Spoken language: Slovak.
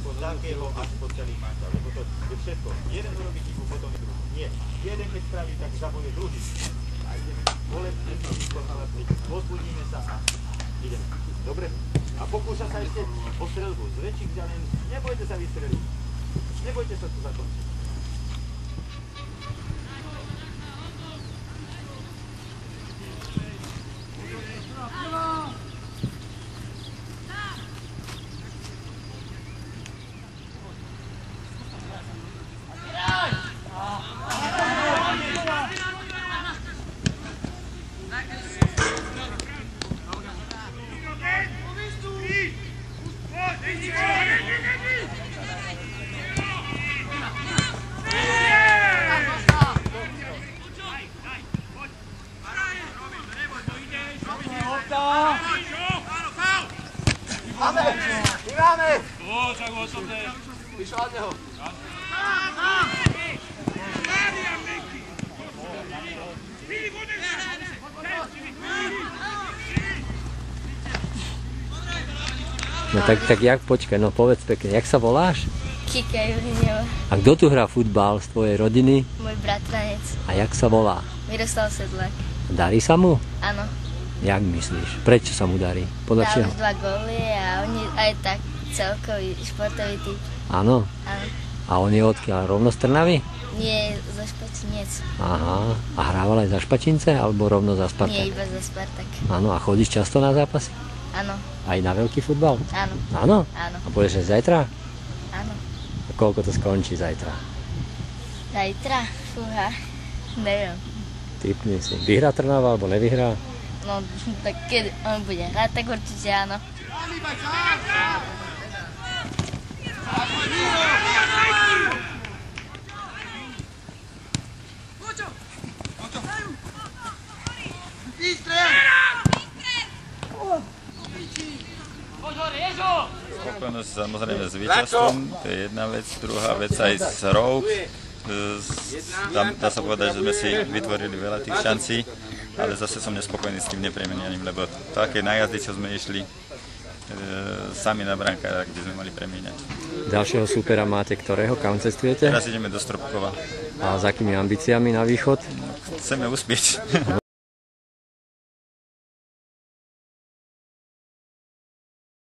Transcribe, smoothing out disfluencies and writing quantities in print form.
od takého až po celý manžel, lebo to je všetko. Jeden urobí chybu, potom je druhý. Nie. Jeden keď spraví, tak zaboje druhý. A ideme kolebne, pozbudíme sa a ideme. Dobre? A pokúša sa ešte o strelbu z väčších vzdialenosti. Nebojte sa vystreliť. Nebojte sa to zakončiť. No tak jak, počkaj, no povedz pekne, jak sa voláš? Kika Juhňová. A kto tu hrá futbal z tvojej rodiny? Môj bratranec. A jak sa volá? Miroslav Sedlák. Darí sa mu? Áno. Jak myslíš? Prečo sa mu darí? Podľa Dal čeho? už 2 góly a on je aj tak celkový športový typ. Áno. Áno. A on je odkiaľ? Rovno z Trnavy? Nie zo Špačinec. Aha. A hrával aj za Špačince alebo rovno za Spartak? Nie iba za Spartak. Áno. A chodíš často na zápasy? Áno. Aj na veľký futbal? Áno. Áno? Áno. A povieš, že zajtra? Áno. A koľko to skončí zajtra? Zajtra? Fúha. Neviem. Typni si. Vyhrá Trnava alebo nevyhrá? No, tak keď on bude hrať, tak určite áno. Spokojnosť samozrejme s víťazstvom, to je jedna vec. Druhá vec aj s hrou. Dá sa povedať, že sme si vytvorili veľa tých šancí, ale zase som nespokojný s tým nepremenianím, lebo také najazdy, čo sme išli sami na brankára, kde sme mali premieňať. Ďalšieho súpera máte ktorého? Kam cestujete? Teraz ideme do Stropkova. A s akými ambíciami na východ? Chceme uspieť. No